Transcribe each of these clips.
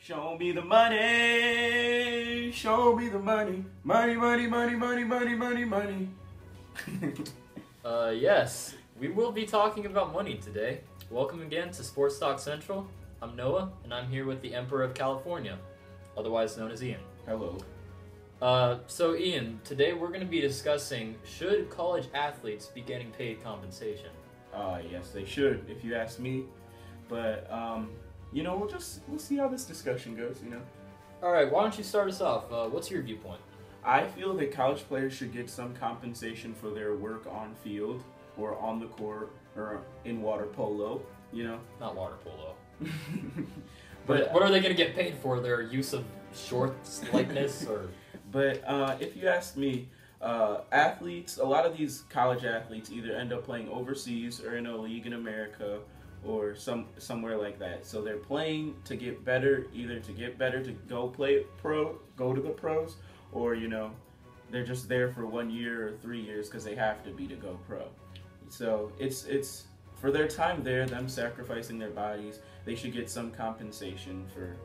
Show me the money. Show me the money. Money, money, money, money, money, money, money. Yes, we will be talking about money today. Welcome again to Sports Talk Central. I'm Noah, and I'm here with the Emperor of California, otherwise known as Ian. Hello. So Ian, today we're going to be discussing, should college athletes be getting paid compensation? Yes, they should, if you ask me. But, we'll see how this discussion goes, Alright, why don't you start us off? What's your viewpoint? I feel that college players should get some compensation for their work on field or on the court or in water polo, Not water polo. But what are they going to get paid for? Their use of shorts likeness or... But if you ask me, athletes, a lot of these college athletes either end up playing overseas or in a league in America or somewhere like that. So they're playing to get better, either to get better to go play pro, go to the pros, or they're just there for 1 year or 3 years because they have to be to go pro. So it's for their time there, them sacrificing their bodies, they should get some compensation for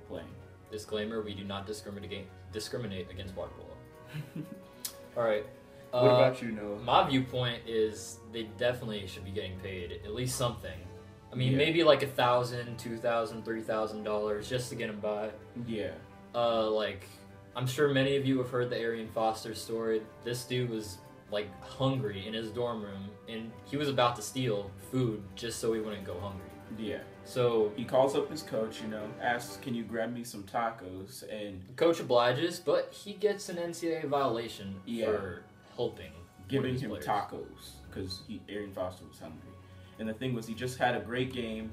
playing. Disclaimer, we do not discriminate against water polo. Alright. What about you, Noah? My viewpoint is they definitely should be getting paid at least something. I mean, Yeah. maybe like $1,000, $2,000, $3,000 just to get them by. Yeah. I'm sure many of you have heard the Arian Foster story. This dude was like hungry in his dorm room, and he was about to steal food just so he wouldn't go hungry. Yeah. So he calls up his coach, asks, "Can you grab me some tacos?" And coach obliges, but he gets an NCAA violation Yeah. for helping giving him players. tacos because Arian Foster was hungry. And the thing was, he just had a great game,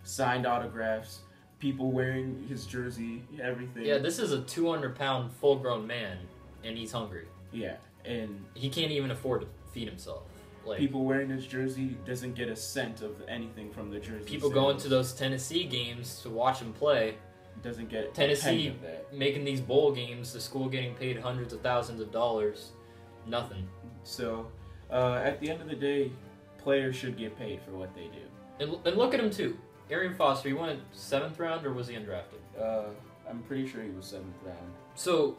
signed autographs, people wearing his jersey, everything. Yeah, this is a 200-pound full-grown man, and he's hungry. Yeah, and He can't even afford to feed himself. Like, people wearing his jersey doesn't get a cent of anything from the jersey. people going to those Tennessee games to watch him play. Doesn't get a penny Tennessee of that. making these bowl games, the school getting paid hundreds of thousands of dollars. Nothing. So, at the end of the day, players should get paid for what they do. And look at him, too. Arian Foster, he went 7th round, or was he undrafted? I'm pretty sure he was 7th round. So,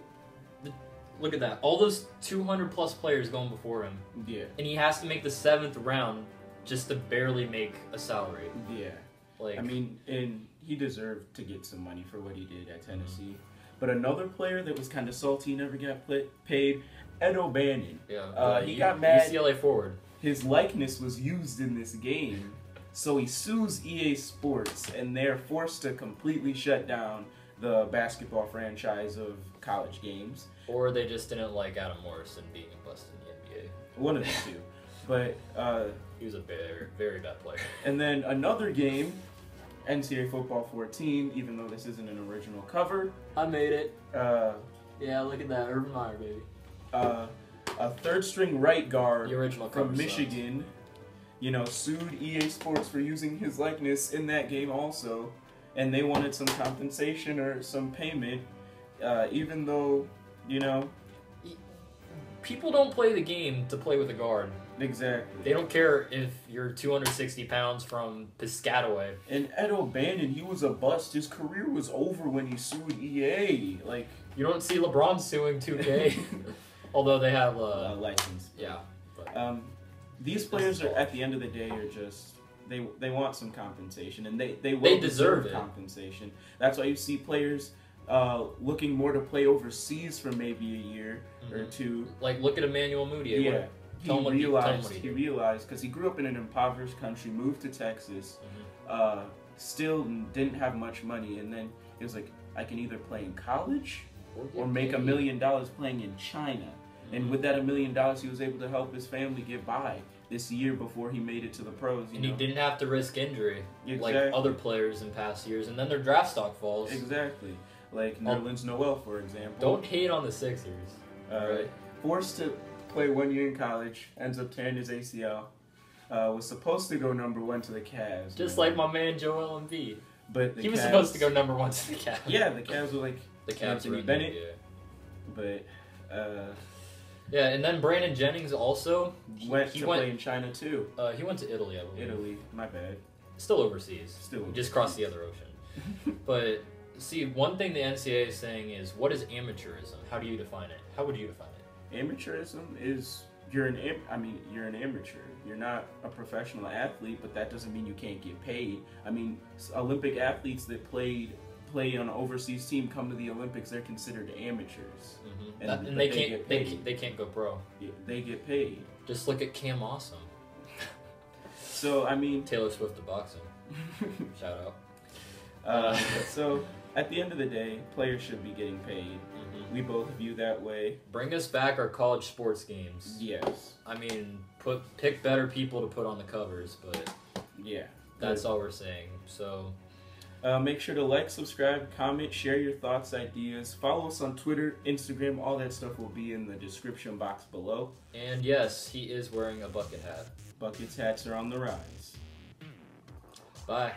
look at that. All those 200-plus players going before him. Yeah. And he has to make the 7th round just to barely make a salary. Yeah. Like, And he deserved to get some money for what he did at Tennessee. But another player that was kind of salty, never got paid, Ed O'Bannon. yeah, He got mad. UCLA forward. His likeness was used in this game, so he sues EA Sports, and they're forced to completely shut down the basketball franchise of college games. Or they just didn't like Adam Morrison being busted in the NBA. One of the two. But, He was a very, very bad player. and then another game, NCAA Football 14, even though this isn't an original cover, I made it. uh, Yeah, look at that. Urban Meyer, baby. a third-string right guard The original cover from Michigan, sued EA Sports for using his likeness in that game also, and they wanted some compensation or some payment, even though, People don't play the game to play with a guard. exactly. They don't care if you're 260 pounds from Piscataway. And Ed O'Bannon, he was a bust. His career was over when he sued EA. Like, You don't see LeBron suing 2K. Although they have, license. yeah. But These players are, at the end of the day, are just they want some compensation, and they will They deserve it. compensation. That's why you see players looking more to play overseas for maybe a year or two. like, look at Emmanuel Moody. Yeah, Tell him what he he realized because he grew up in an impoverished country, moved to Texas, still didn't have much money, and then he was like, I can either play in college or make $1 million playing in China. And with that $1 million, he was able to help his family get by this year before he made it to the pros. And he didn't have to risk injury like Exactly. other players in past years. And then their draft stock falls. Exactly. Like Nerlens Noel, for example. Don't hate on the Sixers. Right. Forced to play 1 year in college, ends up tearing his ACL. Was supposed to go number 1 to the Cavs. Just like my man Joel Embiid. But He was supposed to go number 1 to the Cavs. Yeah, the Cavs were like The Cavs Anthony were in Bennett. the NBA. But Yeah, and then Brandon Jennings also went to play in China too. He went to Italy, I believe. Italy, my bad. Still overseas. Still Just crossed the other ocean. But see, one thing the NCAA is saying is, what is amateurism? How do you define it? How would you define it? Amateurism is you're an amateur. You're not a professional athlete, but that doesn't mean you can't get paid. I mean, Olympic athletes that play on an overseas team come to the Olympics. They're considered amateurs, And they can't go pro. Yeah, they get paid. Just look at Cam Awesome. So I mean, Taylor Swift to boxing. Shout out. So at the end of the day, players should be getting paid. We both view that way. Bring us back our college sports games. Yes. I mean, pick better people to put on the covers, but yeah, that's all we're saying. So make sure to like, subscribe, comment, share your thoughts, ideas. Follow us on Twitter, Instagram. All that stuff will be in the description box below. And yes, he is wearing a bucket hat. Buckets hats are on the rise. Bye.